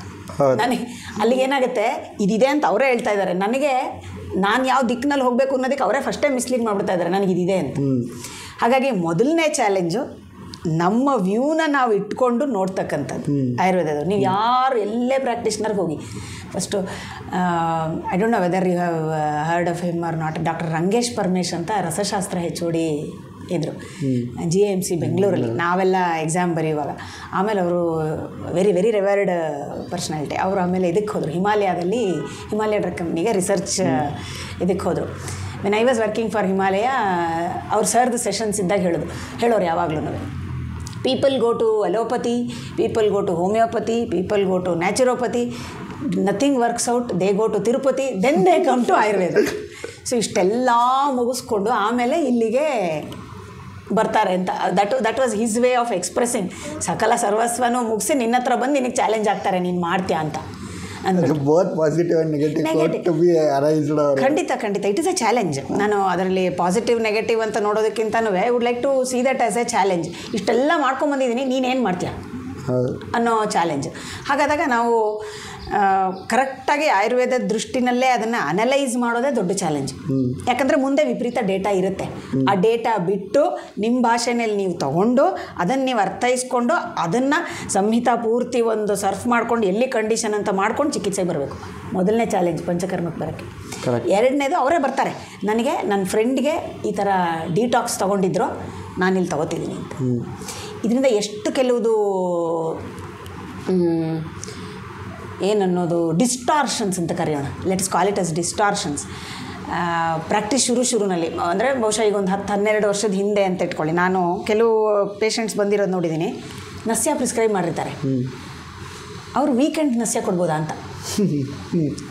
Speaker 2: ನನಗೆ ಅಲ್ಲಿಗೇನಾಗುತ್ತೆ, ಇದಿದೆ ಅಂತ ಅವರೇ ಹೇಳ್ತಾ ಇದ್ದಾರೆ. ನನಗೆ ನಾನು ಯಾವ ದಿಕ್ಕಿನಲ್ಲಿ ಹೋಗಬೇಕು ಅನ್ನೋದಕ್ಕೆ ಅವರೇ ಫಸ್ಟೇ ಮಿಸ್ಲೀಡ್ ಮಾಡಿಬಿಡ್ತಾ ಇದ್ದಾರೆ ನನಗೆ ಇದಿದೆ ಅಂತ. ಹಾಗಾಗಿ ಮೊದಲನೇ ಚಾಲೆಂಜು ನಮ್ಮ ವ್ಯೂನ ನಾವು ಇಟ್ಕೊಂಡು ನೋಡ್ತಕ್ಕಂಥದ್ದು ಆಯುರ್ವೇದದ. ನೀವು ಯಾರು ಎಲ್ಲೇ ಪ್ರಾಕ್ಟೀಷ್ನರ್ಗೆ ಹೋಗಿ first I don't know whether you have heard of him or not. Doctor Rangesh Paramesh ಅಂತ ರಸಶಾಸ್ತ್ರ HOD ಇದ್ದರು GIMC ಬೆಂಗಳೂರಲ್ಲಿ. ನಾವೆಲ್ಲ ಎಕ್ಸಾಮ್ ಬರೆಯುವಾಗ. ಆಮೇಲೆ ಅವರು ವೆರಿ ವೆರಿ ರೆವರ್ಡ್ ಪರ್ಸ್ನಾಲಿಟಿ. ಅವರು ಆಮೇಲೆ ಇದಕ್ಕೆ ಹೋದರು, ಹಿಮಾಲಯ ಡ್ರಗ್ ಕಂಪ್ನಿಗೆ ರಿಸರ್ಚ್ ಇದಕ್ಕೆ ಹೋದರು. When I was working for Himalaya, ಅವ್ರು ಸರ್ದು ಸೆಷನ್ಸ್ ಇದ್ದಾಗ ಹೇಳೋರು ಯಾವಾಗಲೂ, people go to allopathy, people go to homoeopathy, people go to naturopathy, nothing works out, they go to Tirupati, then they come to Ayurveda. So ಇಷ್ಟೆಲ್ಲ ಮುಗಿಸ್ಕೊಂಡು ಆಮೇಲೆ ಇಲ್ಲಿಗೆ ಬರ್ತಾರೆ ಅಂತ. That was his way of expressing. ಸಕಲ ಸರ್ವಸ್ವನೂ ಮುಗಿಸಿ ನಿನ್ನ ಹತ್ರ ಬಂದು ನಿನಗೆ ಚಾಲೆಂಜ್ ಆಗ್ತಾರೆ, ನೀನು ಮಾಡ್ತೀಯಾ ಅಂತ ಅಂದರೆ. ಖಂಡಿತ ಇಟ್ ಇಸ್ ಅ ಚಾಲೆಂಜ್. ನಾನು ಅದರಲ್ಲಿ ಪಾಸಿಟಿವ್ ನೆಗೆಟಿವ್ ಅಂತ ನೋಡೋದಕ್ಕಿಂತನೂ I would like to see that as a challenge. ಇಷ್ಟೆಲ್ಲ ಮಾಡ್ಕೊಂಬಂದಿದ್ದೀನಿ, ನೀನೇನು ಮಾಡ್ತೀಯಾ ಅನ್ನೋ ಚಾಲೆಂಜ್. ಹಾಗಾದಾಗ ನಾವು ಕರೆಕ್ಟಾಗಿ ಆಯುರ್ವೇದ ದೃಷ್ಟಿನಲ್ಲೇ ಅದನ್ನು ಅನಲೈಸ್ ಮಾಡೋದೇ ದೊಡ್ಡ ಚಾಲೆಂಜ್. ಯಾಕಂದರೆ ಮುಂದೆ ವಿಪರೀತ ಡೇಟಾ ಇರುತ್ತೆ. ಆ ಡೇಟಾ ಬಿಟ್ಟು ನಿಮ್ಮ ಭಾಷೆನಲ್ಲಿ ನೀವು ತೊಗೊಂಡು ಅದನ್ನು ನೀವು ಅರ್ಥೈಸ್ಕೊಂಡು ಅದನ್ನು ಸಂಹಿತಾ ಪೂರ್ತಿ ಒಂದು ಸರ್ಫ್ ಮಾಡ್ಕೊಂಡು ಎಲ್ಲಿ ಕಂಡೀಷನ್ ಅಂತ ಮಾಡ್ಕೊಂಡು ಚಿಕಿತ್ಸೆಗೆ ಬರಬೇಕು. ಮೊದಲನೇ ಚಾಲೆಂಜ್ ಪಂಚಕರ್ಮಕ್ಕೆ ಬರೋಕ್ಕೆ. ಎರಡನೇದು ಅವರೇ ಬರ್ತಾರೆ, ನನಗೆ ನನ್ನ ಫ್ರೆಂಡ್ಗೆ ಈ ಥರ ಡಿಟಾಕ್ಸ್ ತೊಗೊಂಡಿದ್ರು, ನಾನಿಲ್ಲಿ ತೊಗೋತಿದ್ದೀನಿ ಅಂತ. ಇದರಿಂದ ಎಷ್ಟು ಕೆಲವುದು ಏನನ್ನೋದು ಡಿಸ್ಟಾರ್ಷನ್ಸ್ ಅಂತ ಕರೆಯೋಣ, let's call it as distortions. Practice ಶುರುನಲ್ಲಿ ಅಂದರೆ ಬಹುಶಃ ಈಗ ಒಂದು 10-12 ವರ್ಷದ ಹಿಂದೆ ಅಂತ ಇಟ್ಕೊಳ್ಳಿ, ನಾನು ಕೆಲವು ಪೇಷಂಟ್ಸ್ ಬಂದಿರೋದು ನೋಡಿದ್ದೀನಿ. ನಸ್ಯ ಪ್ರಿಸ್ಕ್ರೈಬ್ ಮಾಡಿರ್ತಾರೆ, ಅವರು ವೀಕೆಂಡ್ ನಸ್ಯ ಕೊಡ್ಬೋದಾ ಅಂತ.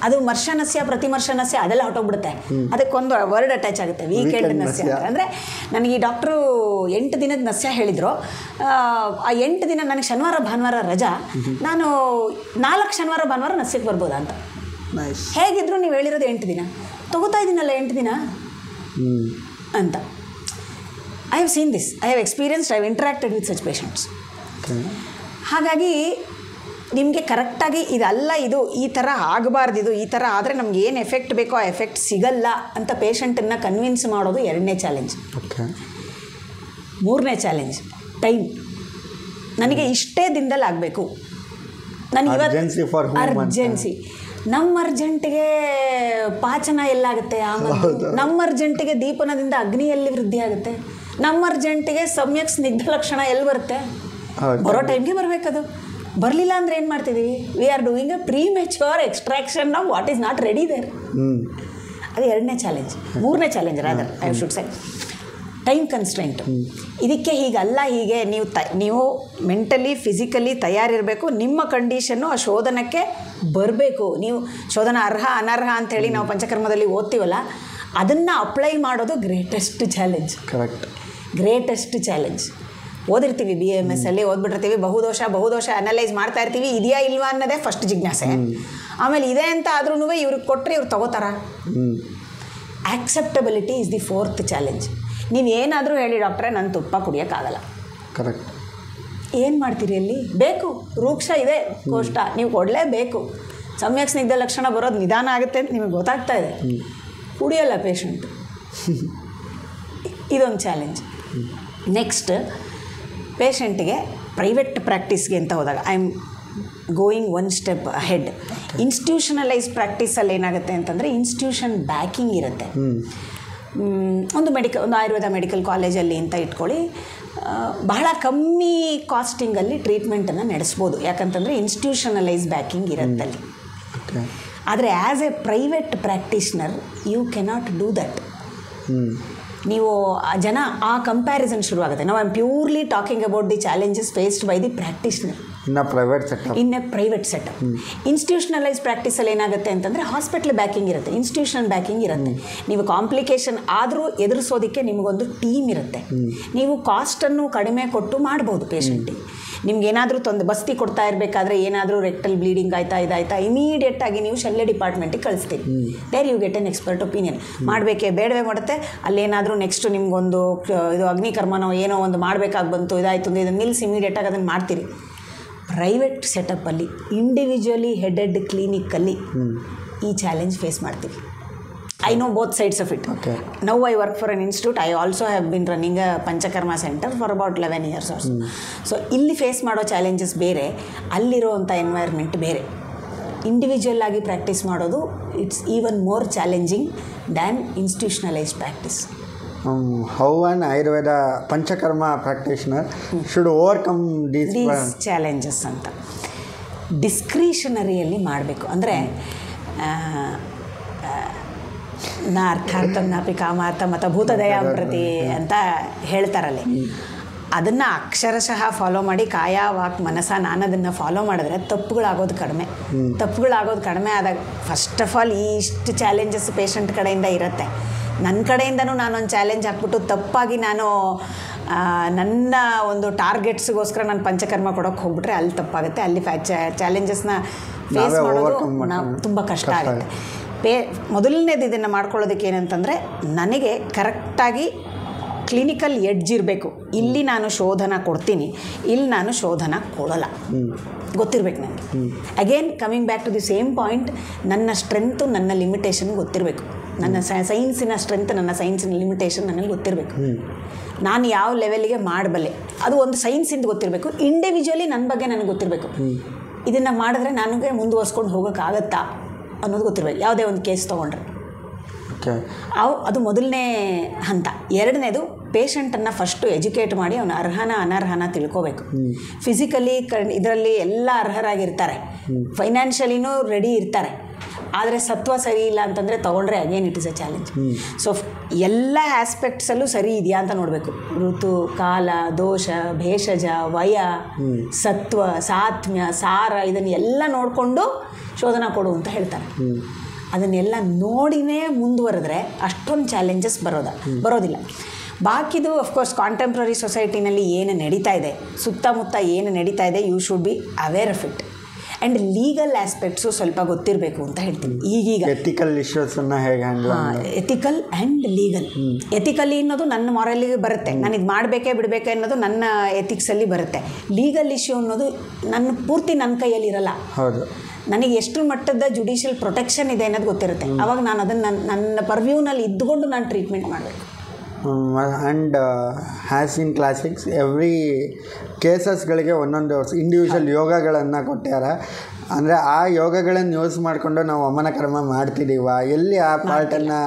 Speaker 2: ಅದು ಮರ್ಷ ನಸ್ಯ, ಪ್ರತಿಮರ್ಷ ನಸ್ಯ ಅದೆಲ್ಲ ಹೊಟ್ಟೋಗ್ಬಿಡುತ್ತೆ. ಅದಕ್ಕೊಂದು ವರ್ಡ್ ಅಟ್ಯಾಚ್ ಆಗುತ್ತೆ, ವೀಕೆಂಡ್ ನಸ್ಯ ಅಂದರೆ. ನನಗೆ ಈ ಡಾಕ್ಟ್ರು 8 ದಿನದ ನಸ್ಯ ಹೇಳಿದರು. ಆ 8 ದಿನ ನನಗೆ ಶನಿವಾರ ಭಾನುವಾರ ರಜಾ, ನಾನು 4 ಶನಿವಾರ ಭಾನುವಾರ ನಸ್ಯಕ್ಕೆ ಬರ್ಬೋದಾ ಅಂತ. ಹೇಗಿದ್ರು ನೀವು ಹೇಳಿರೋದು 8 ದಿನ, ತೊಗೋತಾ ಇದ್ದೀನಲ್ಲ 8 ದಿನ ಅಂತ. I have scene this, I have experienced, I have ಇಂಟ್ರಾಕ್ಟೆಡ್ with such patients. ಹಾಗಾಗಿ ನಿಮಗೆ ಕರೆಕ್ಟಾಗಿ ಇದಲ್ಲ, ಇದು ಈ ಥರ ಆಗಬಾರ್ದು, ಇದು ಈ ಥರ ಆದರೆ ನಮ್ಗೆ ಏನು ಎಫೆಕ್ಟ್ ಬೇಕೋ ಆ ಎಫೆಕ್ಟ್ ಸಿಗಲ್ಲ ಅಂತ ಪೇಷಂಟನ್ನು ಕನ್ವಿನ್ಸ್ ಮಾಡೋದು 2ನೇ ಚಾಲೆಂಜ್. 3ನೇ ಚಾಲೆಂಜ್ ಟೈಮ್. ನನಗೆ ಇಷ್ಟೇ ದಿನದಲ್ಲಿ ಆಗಬೇಕು, ನನಗೆ ಇವತ್ತು ಅರ್ಜೆನ್ಸಿ. ನಮ್ಮ ಅರ್ಜೆಂಟಿಗೆ ಪಾಚನ ಎಲ್ಲಾಗುತ್ತೆ, ಆಮೇಲೆ ನಮ್ಮ ಅರ್ಜೆಂಟಿಗೆ ದೀಪನದಿಂದ ಅಗ್ನಿಯಲ್ಲಿ ವೃದ್ಧಿ ಆಗುತ್ತೆ, ನಮ್ಮ ಅರ್ಜೆಂಟಿಗೆ ಸಮ್ಯಕ್ ಸ್ನಿಗ್ಧ ಲಕ್ಷಣ ಎಲ್ಲಿ ಬರುತ್ತೆ, ಬರೋ ಟೈಮ್ಗೆ ಬರಬೇಕದು. ಬರಲಿಲ್ಲ ಅಂದರೆ ಏನು ಮಾಡ್ತಿದ್ದೀವಿ, we are doing a premature extraction of what is not ready there. ಅದು 2ನೇ ಚಾಲೆಂಜ್. 3ನೇ challenge rather I should say time constraint. ಇದಕ್ಕೆ ಹೀಗಲ್ಲ, ಹೀಗೆ ನೀವು ಮೆಂಟಲಿ ಫಿಸಿಕಲಿ ತಯಾರಿರಬೇಕು. ನಿಮ್ಮ ಕಂಡೀಷನ್ನು ಆ ಶೋಧನಕ್ಕೆ ಬರಬೇಕು. ನೀವು ಶೋಧನ ಅರ್ಹ ಅನರ್ಹ ಅಂಥೇಳಿ ನಾವು ಪಂಚಕರ್ಮದಲ್ಲಿ ಓದ್ತೀವಲ್ಲ, ಅದನ್ನು ಅಪ್ಲೈ ಮಾಡೋದು greatest challenge.
Speaker 1: Correct,
Speaker 2: greatest challenge. ಓದಿರ್ತೀವಿ BAMS ಅಲ್ಲಿ ಓದ್ಬಿಟ್ಟಿರ್ತೀವಿ, ಬಹುದೋಷ ಅನಲೈಸ್ ಮಾಡ್ತಾ ಇರ್ತೀವಿ, ಇದೆಯಾ ಇಲ್ವಾ ಅನ್ನೋದೇ ಫಸ್ಟ್ ಜಿಜ್ಞಾಸೆ. ಆಮೇಲೆ ಇದೆ ಅಂತ ಆದ್ರೂ ಇವ್ರಿಗೆ ಕೊಟ್ಟರೆ ಇವ್ರು ತಗೋತಾರ. ಆಕ್ಸೆಪ್ಟಬಿಲಿಟಿ ಇಸ್ ದಿ 4th ಚಾಲೆಂಜ್. ನೀವು ಏನಾದರೂ ಹೇಳಿ ಡಾಕ್ಟ್ರೆ ನಾನು ತುಪ್ಪ ಕುಡಿಯೋಕ್ಕಾಗಲ್ಲ,
Speaker 1: ಕರೆಕ್ಟ್,
Speaker 2: ಏನು ಮಾಡ್ತೀರಿ ಅಲ್ಲಿ, ಬೇಕು ರೂಕ್ಷ ಇದೆ ಕೋಷ್ಟ, ನೀವು ಕೊಡಲೇಬೇಕು. ಸಮ್ಯಕ್ ಸ್ನಿಗ್ಧ ಲಕ್ಷಣ ಬರೋದು ನಿಧಾನ ಆಗುತ್ತೆ ಅಂತ ನಿಮಗೆ ಗೊತ್ತಾಗ್ತಾ ಇದೆ, ಕುಡಿಯಲ್ಲ ಪೇಷಂಟ್. ಇದೊಂದು ಚಾಲೆಂಜ್. ನೆಕ್ಸ್ಟ್ ಪೇಷಂಟಿಗೆ ಪ್ರೈವೇಟ್ ಪ್ರಾಕ್ಟೀಸ್ಗೆ ಅಂತ ಹೋದಾಗ I am going 1 step ahead. Institutionalise ಪ್ರಾಕ್ಟೀಸಲ್ಲಿ ಏನಾಗುತ್ತೆ ಅಂತಂದರೆ ಇನ್ಸ್ಟಿಟ್ಯೂಷನ್ ಬ್ಯಾಕಿಂಗ್ ಇರುತ್ತೆ. ಒಂದು ಆಯುರ್ವೇದ ಮೆಡಿಕಲ್ ಕಾಲೇಜಲ್ಲಿ ಅಂತ ಇಟ್ಕೊಳ್ಳಿ, ಬಹಳ ಕಮ್ಮಿ ಕಾಸ್ಟಿಂಗಲ್ಲಿ ಟ್ರೀಟ್ಮೆಂಟನ್ನು ನಡೆಸ್ಬೋದು. ಯಾಕಂತಂದರೆ ಇನ್ಸ್ಟಿಟ್ಯೂಷನಲೈಸ್ ಬ್ಯಾಕಿಂಗ್ ಇರುತ್ತಲ್ಲಿ. ಆದರೆ as a private practitioner you cannot do that. ನೀವು ಜನ ಆ ಕಂಪ್ಯಾರಿಸನ್ ಶುರುವಾಗುತ್ತೆ. ನಾವು I am purely talking about the challenges faced by the practitioner
Speaker 1: in a private setup.
Speaker 2: Institutionalise ಪ್ರಾಕ್ಟೀಸಲ್ಲಿ ಏನಾಗುತ್ತೆ ಅಂತಂದರೆ ಹಾಸ್ಪಿಟಲ್ ಬ್ಯಾಕಿಂಗ್ ಇರುತ್ತೆ, ಇನ್ಸ್ಟಿಟ್ಯೂಷನಲ್ ಬ್ಯಾಕಿಂಗ್ ಇರುತ್ತೆ. ನೀವು ಕಾಂಪ್ಲಿಕೇಶನ್ ಆದರೂ ಎದುರಿಸೋದಕ್ಕೆ ನಿಮಗೊಂದು ಟೀಮ್ ಇರುತ್ತೆ. ನೀವು ಕಾಸ್ಟನ್ನು ಕಡಿಮೆ ಕೊಟ್ಟು ಮಾಡ್ಬೋದು ಪೇಷಂಟಿಗೆ. ನಿಮ್ಗೆ ಏನಾದರೂ ಬಸ್ತಿ ಕೊಡ್ತಾ ಇರಬೇಕಾದ್ರೆ ಏನಾದರೂ ರೆಕ್ಟಲ್ ಬ್ಲೀಡಿಂಗ್ ಆಯಿತಾ ಇಮಿಡಿಯೇಟಾಗಿ ನೀವು ಶಲ್ಯ ಡಿಪಾರ್ಟ್ಮೆಂಟಿಗೆ ಕಳಿಸ್ತೀರಿ. There you get an expert opinion. ಮಾಡಬೇಕೇ ಬೇಡವೇ ಮಾಡುತ್ತೆ, ಅಲ್ಲೇನಾದರೂ ನೆಕ್ಸ್ಟ್ ನಿಮ್ಗೊಂದು ಇದು ಅಗ್ನಿಕರ್ಮನೋ ಏನೋ ಒಂದು ಮಾಡಬೇಕಾಗಿ ಬಂತು, ಇದಾಯಿತು ಅಂದರೆ ಇದನ್ನು ನಿಲ್ಲಿಸಿ ಇಮಿಡಿಯೇಟಾಗಿ ಅದನ್ನು ಮಾಡ್ತೀರಿ. ಪ್ರೈವೇಟ್ ಸೆಟಪ್ಪಲ್ಲಿ ಇಂಡಿವಿಜುವಲಿ ಹೆಡೆಡ್ ಕ್ಲಿನಿಕ್ಕಲ್ಲಿ ಈ ಚಾಲೆಂಜ್ ಫೇಸ್ ಮಾಡ್ತೀವಿ. I know both sides of it.
Speaker 1: Okay.
Speaker 2: Now I work for an institute. I also have been running a Panchakarma center for about 11 years or so. So ಇಲ್ಲಿ face ಮಾಡೋ challenges ಬೇರೆ, ಅಲ್ಲಿರೋವಂಥ environment ಬೇರೆ. Individual ಆಗಿ practice ಮಾಡೋದು it's even more challenging than institutionalised practice.
Speaker 1: How an Ayurveda Panchakarma practitioner should overcome these
Speaker 2: challenges ಅಂತ ಡಿಸ್ಕ್ರಿಷನರಿಯಲ್ಲಿ ಮಾಡಬೇಕು. ಅಂದರೆ ನಾ ಅರ್ಥಾರ್ಥಂ ನಾಪಿ ಕಾಮಾರ್ಥಂ ಅಥವಾ ಭೂತದಯಾಂ ಪ್ರತಿ ಅಂತ ಹೇಳ್ತಾರಲ್ಲಿ, ಅದನ್ನು ಅಕ್ಷರಶಃ ಫಾಲೋ ಮಾಡಿ ಕಾಯ ವಾಕ್ ಮನಸ ನಾನು ಅದನ್ನು ಫಾಲೋ ಮಾಡಿದ್ರೆ ತಪ್ಪುಗಳಾಗೋದು ಕಡಿಮೆ ಆದಾಗ ಫಸ್ಟ್ ಆಫ್ ಆಲ್ ಇಷ್ಟು ಚಾಲೆಂಜಸ್ ಪೇಷಂಟ್ ಕಡೆಯಿಂದ ಇರುತ್ತೆ. ನನ್ನ ಕಡೆಯಿಂದನೂ ನಾನೊಂದು ಚಾಲೆಂಜ್ ಹಾಕ್ಬಿಟ್ಟು ತಪ್ಪಾಗಿ ನಾನು ನನ್ನ ಒಂದು ಟಾರ್ಗೆಟ್ಸ್ಗೋಸ್ಕರ ನಾನು ಪಂಚಕರ್ಮ ಕೊಡೋಕ್ಕೆ ಹೋಗ್ಬಿಟ್ರೆ ಅಲ್ಲಿ ತಪ್ಪಾಗುತ್ತೆ. ಅಲ್ಲಿ ಚಾಲೆಂಜಸ್ನ ಫೇಸ್ ಮಾಡೋದು ನಾವು ತುಂಬ ಕಷ್ಟ ಆಗುತ್ತೆ. ಮೊದಲನೇದು ಇದನ್ನು ಮಾಡ್ಕೊಳ್ಳೋದಕ್ಕೆ ಏನಂತಂದರೆ, ನನಗೆ ಕರೆಕ್ಟಾಗಿ ಕ್ಲಿನಿಕಲ್ ಎಡ್ಜ್ ಇರಬೇಕು. ಇಲ್ಲಿ ನಾನು ಶೋಧನ ಕೊಡ್ತೀನಿ, ಇಲ್ಲಿ ನಾನು ಶೋಧನ ಕೊಡೋಲ್ಲ, ಗೊತ್ತಿರಬೇಕು ನನಗೆ. Again coming back to the same point, ನನ್ನ ಸ್ಟ್ರೆಂತು ನನ್ನ ಲಿಮಿಟೇಷನ್ ಗೊತ್ತಿರಬೇಕು. ನನ್ನ ಸೈನ್ಸಿನ ಸ್ಟ್ರೆಂತ್, ನನ್ನ ಸೈನ್ಸಿನ ಲಿಮಿಟೇಷನ್ ನನಗೆ ಗೊತ್ತಿರಬೇಕು. ನಾನು ಯಾವ ಲೆವೆಲ್ಗೆ ಮಾಡಬಲ್ಲೆ ಅದು ಒಂದು ಸೈನ್ಸಿಂದ ಗೊತ್ತಿರಬೇಕು. ಇಂಡಿವಿಜುವಲಿ ನನ್ನ ಬಗ್ಗೆ ನನಗೆ ಗೊತ್ತಿರಬೇಕು. ಇದನ್ನು ಮಾಡಿದ್ರೆ ನನಗೆ ಮುಂದುವರ್ಸ್ಕೊಂಡು ಹೋಗೋಕ್ಕಾಗತ್ತಾ ಅನ್ನೋದು ಗೊತ್ತಿರಬೇಕು. ಯಾವುದೇ ಒಂದು ಕೇಸ್ ತೊಗೊಂಡ್ರೆ ಅದು ಮೊದಲನೇ ಹಂತ. ಎರಡನೇದು, ಪೇಷಂಟನ್ನು ಫಸ್ಟು ಎಜುಕೇಟ್ ಮಾಡಿ ಅವನ ಅನರ್ಹನ ತಿಳ್ಕೋಬೇಕು. ಫಿಸಿಕಲಿ ಇದರಲ್ಲಿ ಎಲ್ಲ ಅರ್ಹರಾಗಿರ್ತಾರೆ, ಫೈನಾನ್ಷಿಯಲಿನೂ ರೆಡಿ ಇರ್ತಾರೆ, ಆದರೆ ಸತ್ವ ಸರಿ ಇಲ್ಲ ಅಂತಂದರೆ ತೊಗೊಂಡ್ರೆ again it is A challenge. So ಎಲ್ಲ ಆಸ್ಪೆಕ್ಟ್ಸಲ್ಲೂ ಸರಿ ಇದೆಯಾ ಅಂತ ನೋಡಬೇಕು. ಋತು, ಕಾಲ, ದೋಷ, ಭೇಷಜ, ವಯ, ಸತ್ವ, ಸಾತ್ಮ್ಯ, ಸಾರ, ಇದನ್ನೆಲ್ಲ ನೋಡಿಕೊಂಡು ಶೋಧನಾ ಕೊಡು ಅಂತ ಹೇಳ್ತಾರೆ. ಅದನ್ನೆಲ್ಲ ನೋಡಿನೇ ಮುಂದುವರೆದ್ರೆ ಅಷ್ಟೊಂದು ಚಾಲೆಂಜಸ್ ಬರೋದಿಲ್ಲ. ಬಾಕಿದು ಅಫ್ಕೋರ್ಸ್ ಕಾಂಟೆಂಪ್ರರಿ ಸೊಸೈಟಿನಲ್ಲಿ ಏನು ನಡೀತಾ ಇದೆ, ಸುತ್ತಮುತ್ತ ಏನು ನಡೀತಾ ಇದೆ, you should be aware of it. And legal aspects ಸ್ವಲ್ಪ ಗೊತ್ತಿರಬೇಕು ಅಂತ ಹೇಳ್ತೀನಿ. ಈಗೀಗ
Speaker 1: ಎಥಿಕಲ್ ಇಶ್ಯೂಸನ್ನು ಹೇಗೆ handle,
Speaker 2: ethical and legal. Ethically ಅನ್ನೋದು ನನ್ನ ಮಾರಲಿಗೆ ಬರುತ್ತೆ, ನಾನು ಇದು ಮಾಡಬೇಕೇ ಬಿಡಬೇಕೆ ಅನ್ನೋದು ನನ್ನ ಎಥಿಕ್ಸಲ್ಲಿ ಬರುತ್ತೆ. ಲೀಗಲ್ ಇಶ್ಯೂ ಅನ್ನೋದು ಪೂರ್ತಿ ನನ್ನ ಕೈಯಲ್ಲಿ ಇರಲ್ಲ.
Speaker 1: ಹೌದು,
Speaker 2: ನನಗೆ ಎಷ್ಟು ಮಟ್ಟದ ಜುಡಿಷಿಯಲ್ ಪ್ರೊಟೆಕ್ಷನ್ ಇದೆ ಅನ್ನೋದು ಗೊತ್ತಿರುತ್ತೆ. ಆವಾಗ ನಾನು ಅದನ್ನು ನನ್ನ ಪರ್ವ್ಯೂನಲ್ಲಿ ಇದ್ದುಕೊಂಡು ನಾನು ಟ್ರೀಟ್ಮೆಂಟ್ ಮಾಡಬೇಕು.
Speaker 1: And has in classics every ಕೇಸಸ್ಗಳಿಗೆ ಒಂದೊಂದು ಇಂಡಿವಿಜುವಲ್ ಯೋಗಗಳನ್ನು ಕೊಟ್ಟಾರ. ಅಂದರೆ ಆ ಯೋಗಗಳನ್ನು ಯೂಸ್ ಮಾಡಿಕೊಂಡು ನಾವು ವಮನ ಕರ್ಮ ಮಾಡ್ತಿದ್ದೀವ, ಎಲ್ಲಿ ಆ ಪಾರ್ಟನ್ನು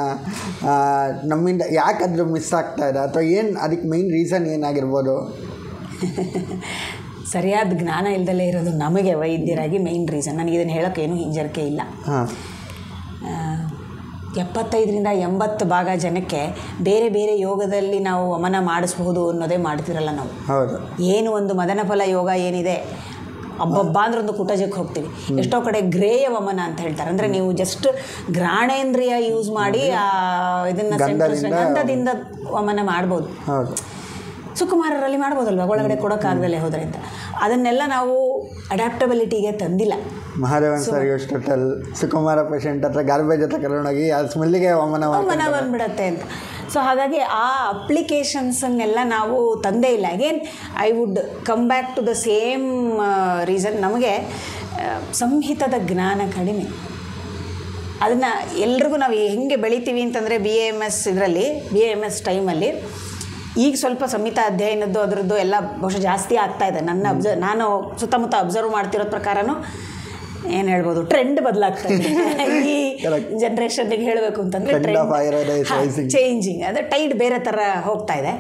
Speaker 1: ನಮ್ಮಿಂದ ಯಾಕಾದರೂ ಮಿಸ್ ಆಗ್ತಾ ಇದೆ, ಅಥವಾ ಏನು ಅದಕ್ಕೆ ಮೈನ್ ರೀಸನ್ ಏನಾಗಿರ್ಬೋದು?
Speaker 2: ಸರಿಯಾದ ಜ್ಞಾನ ಇಲ್ದಲೇ ಇರೋದು ನಮಗೆ ವೈದ್ಯರಾಗಿ ಮೈನ್ ರೀಸನ್. ನನಗೆ ಇದನ್ನು ಹೇಳೋಕ್ಕೇನು ಹಿಂಜರಿಕೆ ಇಲ್ಲ. 75-80% ಜನಕ್ಕೆ ಬೇರೆ ಬೇರೆ ಯೋಗದಲ್ಲಿ ನಾವು ವಮನ ಮಾಡಿಸ್ಬಹುದು ಅನ್ನೋದೇ ಮಾಡ್ತಿರಲ್ಲ ನಾವು.
Speaker 1: ಹೌದು, ಏನು
Speaker 2: ಒಂದು ಮದನ ಫಲ ಯೋಗ ಏನಿದೆ, ಹಬ್ಬ ಅಂದ್ರೆ ಒಂದು ಕುಟಜಕ್ಕೆ ಹೋಗ್ತೀವಿ. ಎಷ್ಟೋ ಕಡೆ ಗ್ರೇಯ ವಮನ ಅಂತ ಹೇಳ್ತಾರೆ. ಅಂದರೆ ನೀವು ಜಸ್ಟ್ ಘ್ರಾಣೇಂದ್ರಿಯ ಯೂಸ್ ಮಾಡಿ ಇದನ್ನು ಗಂಧದಿಂದ ವಮನ ಮಾಡ್ಬೋದು. ಸುಕುಮಾರರಲ್ಲಿ ಮಾಡ್ಬೋದಲ್ವ, ಒಳಗಡೆ ಕೊಡೋಕ್ಕಾಗದಲ್ಲೇ ಹೋದರೆ ಅಂತ. ಅದನ್ನೆಲ್ಲ ನಾವು ಅಡ್ಯಾಪ್ಟಬಿಲಿಟಿಗೆ ತಂದಿಲ್ಲ.
Speaker 1: ಮಹಾದೇವನ್ ಸರ್ ಹಾಸ್ಪಿಟಲ್ ಸುಕುಮಾರ ಪೇಷಂಟ್ ಹತ್ರ ಗಾರ್ಬೇಜ್ ಹತ್ರ ಕರ್ಕೊಂಡೋಗಿ ಆ ಸ್ಮೆಲ್ಲಿಗೆ ವಮನ
Speaker 2: ಬಂದ್ಬಿಡತ್ತೆ ಅಂತ. ಸೊ ಹಾಗಾಗಿ ಆ ಅಪ್ಲಿಕೇಶನ್ಸನ್ನೆಲ್ಲ ನಾವು ತಂದೇ ಇಲ್ಲ. Again I would come back to the same reason. ನಮಗೆ ಸಂಹಿತದ ಜ್ಞಾನ ಕಡಿಮೆ. ಅದನ್ನು ಎಲ್ರಿಗೂ ನಾವು ಹೆಂಗೆ ಬೆಳಿತೀವಿ ಅಂತಂದರೆ BAMS ಟೈಮಲ್ಲಿ ಈಗ ಸ್ವಲ್ಪ ಸಂಹಿತ ಅಧ್ಯಯನದ್ದು ಅದರದ್ದು ಎಲ್ಲ ಬಹುಶಃ ಜಾಸ್ತಿ ಆಗ್ತಾಯಿದೆ. ನಾನು ಸುತ್ತಮುತ್ತ ಅಬ್ಸರ್ವ್ ಮಾಡ್ತಿರೋದು ಪ್ರಕಾರನೂ ಏನು ಹೇಳ್ಬೋದು, ಟ್ರೆಂಡ್ ಬದಲಾಗ್ತಾ ಇದೆ. ಈ ಜನ್ರೇಷನ್ಗೆ ಹೇಳಬೇಕು ಅಂತಂದರೆ ಟ್ರೆಂಡ್ ಚೇಂಜಿಂಗ್, ಅಂದರೆ ಟೈಡ್ ಬೇರೆ ಥರ ಹೋಗ್ತಾ ಇದೆ.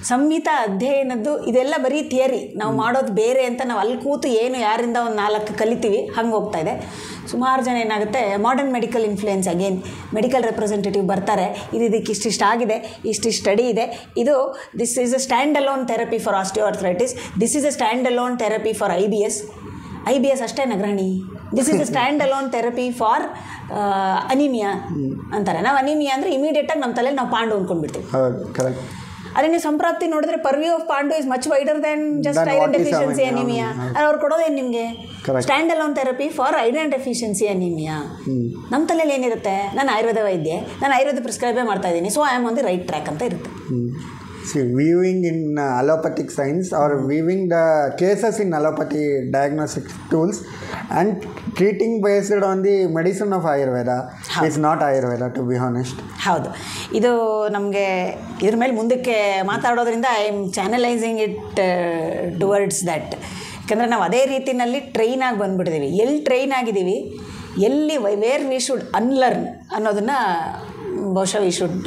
Speaker 2: ಸಂಹಿತಾ ಅಧ್ಯಯನದ್ದು ಇದೆಲ್ಲ ಬರೀ ಥಿಯರಿ, ನಾವು ಮಾಡೋದು ಬೇರೆ ಅಂತ ನಾವು ಅಲ್ಲಿ ಕೂತು ಏನು ಯಾರಿಂದ ಒಂದು 4 ಕಲಿತೀವಿ, ಹಂಗೆ ಹೋಗ್ತಾ ಇದೆ. ಸುಮಾರು ಜನ ಏನಾಗುತ್ತೆ, modern medical influence, again medical representative ಬರ್ತಾರೆ, ಇದಕ್ಕೆ ಇಷ್ಟಿಷ್ಟು ಆಗಿದೆ, ಇಷ್ಟು ಸ್ಟಡಿ ಇದೆ, ಇದು this is a stand alone therapy for osteoarthritis, this is a stand alone therapy for IBS ಅಷ್ಟೇ ನಗರಣಿ, this is a stand alone therapy for anaemia ಅಂತಾರೆ. ನಾವು ಅನಿಮಿಯಾ ಅಂದರೆ ಇಮಿಡಿಯೇಟಾಗಿ ನಮ್ಮ ತಲೆಯಲ್ಲಿ ನಾವು ಪಾಂಡು ಅಂದ್ಕೊಂಡ್ಬಿಡ್ತೀವಿ. ಅದೇ ನೀವು ಸಂಪ್ರಾಪ್ತಿ ನೋಡಿದ್ರೆ ಪರ್ವ್ಯೂ ಆಫ್ ಪಾಂಡು is much wider then just iron deficiency anaemia. ಅವ್ರು ಕೊಡೋದೇನು ನಿಮಗೆ stand alone therapy for iron deficiency anaemia. ನಮ್ಮ ತಲೆಯಲ್ಲಿ ಏನಿರುತ್ತೆ, ನಾನು ಆಯುರ್ವೇದ ವೈದ್ಯೆ, ನಾನು ಆಯುರ್ವೇದ ಪ್ರಿಸ್ಕ್ರೈಬೇ ಮಾಡ್ತಾ ಇದ್ದೀನಿ, so I am on the right track ಅಂತ ಇರುತ್ತೆ.
Speaker 1: See, viewing in allopathic science or viewing the cases in allopathy diagnostic tools and treating based on the medicine of Ayurveda is not Ayurveda, to be honest.
Speaker 2: ಹೌದು, ಇದು ನಮಗೆ ಇದ್ರ ಮೇಲೆ ಮುಂದಕ್ಕೆ ಮಾತಾಡೋದ್ರಿಂದ I am channelising it towards that. ಯಾಕಂದರೆ ನಾವು ಅದೇ ರೀತಿಯಲ್ಲಿ ಟ್ರೈನ್ ಆಗಿ ಬಂದುಬಿಟ್ಟಿದ್ದೀವಿ. ಎಲ್ಲಿ ಟ್ರೈನ್ ಆಗಿದ್ದೀವಿ, ಎಲ್ಲಿ ವೇರ್ ವಿ ಶುಡ್ ಅನ್ಲರ್ನ್ ಅನ್ನೋದನ್ನು ಬಹುಶಃ we should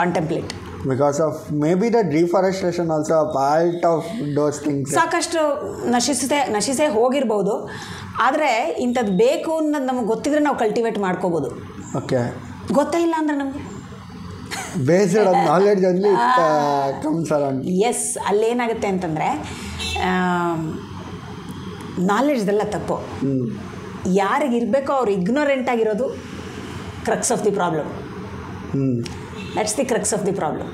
Speaker 2: contemplate.
Speaker 1: Because of maybe the deforestation also a part of those things.
Speaker 2: ಸಾಕಷ್ಟು ನಶಿಸೇ ಹೋಗಿರ್ಬೋದು, ಆದರೆ ಇಂಥದ್ದು ಬೇಕು ಅನ್ನೋದು ನಮಗೆ ಗೊತ್ತಿದ್ರೆ ನಾವು ಕಲ್ಟಿವೇಟ್ ಮಾಡ್ಕೋಬೋದು.
Speaker 1: ಓಕೆ,
Speaker 2: ಗೊತ್ತೇ ಇಲ್ಲ ಅಂದರೆ ನಮಗೆ
Speaker 1: based on knowledge only it comes around.
Speaker 2: Yes, ಅಲ್ಲೇನಾಗುತ್ತೆ ಅಂತಂದರೆ ನಾಲೆಡ್ಜ್ದೆಲ್ಲ ತಪ್ಪು. ಯಾರಿಗಿರಬೇಕೋ ಅವ್ರು ಇಗ್ನೋರೆಂಟ್ ಆಗಿರೋದು crux of the problem. That's the crux of the problem.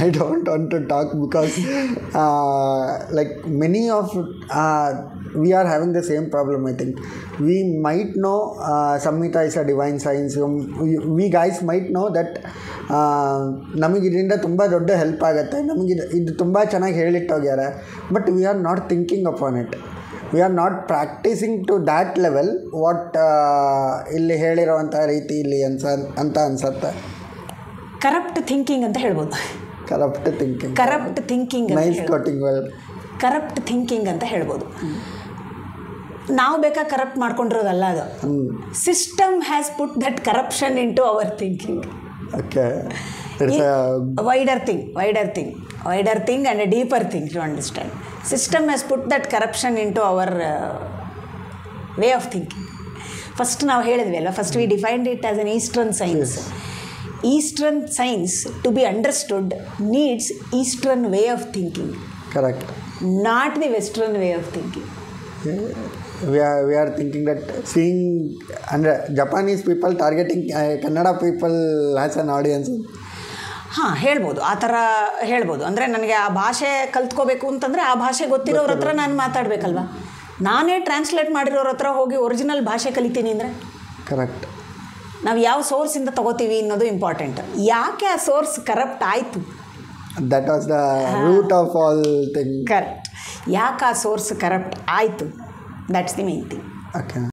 Speaker 1: I don't want to talk because like many of we are having the same problem. I think we might know Samhita is a divine science. We guys might know that ನಮಗೆ ಇದರಿಂದ ತುಂಬ ದೊಡ್ಡ help ಆಗುತ್ತೆ, ನಮಗೆ ಇದು ತುಂಬ ಚೆನ್ನಾಗಿ ಹೇಳಿಟ್ಟೋಗ್ಯಾರ, but we are not thinking upon it. We are not practising to that level what ಇಲ್ಲಿ ಹೇಳಿರೋವಂಥ ರೀತಿ ಇಲ್ಲಿ ಅಂತ ಅನ್ಸತ್ತೆ.
Speaker 2: ಕರಪ್ಟ್ ಥಿಂಕಿಂಗ್ ಅಂತ ಹೇಳ್ಬೋದು.
Speaker 1: Corrupt thinking nice coating word.
Speaker 2: Corrupt thinking ಅಂತ ಹೇಳ್ಬೋದು. ನಾವು ಬೇಕಾಗಿ ಕರಪ್ಟ್ ಮಾಡ್ಕೊಂಡಿರೋದಲ್ಲ, ಅದು system has put that corruption into our thinking.
Speaker 1: Okay,
Speaker 2: wider thing and a deeper thing to understand. System has put that corruption into our way of thinking. First ನಾವು ಹೇಳಿದ್ವಿ ಅಲ್ಲ, first we defined it as an eastern science. Eastern science to be understood needs Eastern way of thinking.
Speaker 1: Correct.
Speaker 2: Not the Western way of thinking.
Speaker 1: We are thinking that seeing and Japanese people targeting Kannada people as an audience.
Speaker 2: ಹೇಳ್ಬೋದು, ಆ ಥರ ಹೇಳ್ಬೋದು. ಅಂದರೆ ನನಗೆ ಆ ಭಾಷೆ ಕಲ್ತ್ಕೋಬೇಕು ಅಂತಂದರೆ ಆ ಭಾಷೆ ಗೊತ್ತಿರೋರ ಹತ್ರ ನಾನು ಮಾತಾಡಬೇಕಲ್ವ. ನಾನೇ ಟ್ರಾನ್ಸ್ಲೇಟ್ ಮಾಡಿರೋರ ಹತ್ರ ಹೋಗಿ ಒರಿಜಿನಲ್ ಭಾಷೆ ಕಲಿತೀನಿ ಅಂದರೆ
Speaker 1: ಕರೆಕ್ಟ್.
Speaker 2: ನಾವು ಯಾವ ಸೋರ್ಸಿಂದ ತೊಗೋತೀವಿ ಅನ್ನೋದು ಇಂಪಾರ್ಟೆಂಟ್. ಯಾಕೆ ಆ ಸೋರ್ಸ್ ಕರಪ್ಟ್ ಆಯಿತು,
Speaker 1: that was the root of all thing.
Speaker 2: Correct. ಯಾಕೆ ಆ ಸೋರ್ಸ್ ಕರಪ್ಟ್ ಆಯಿತು, that's the main thing.
Speaker 1: Okay.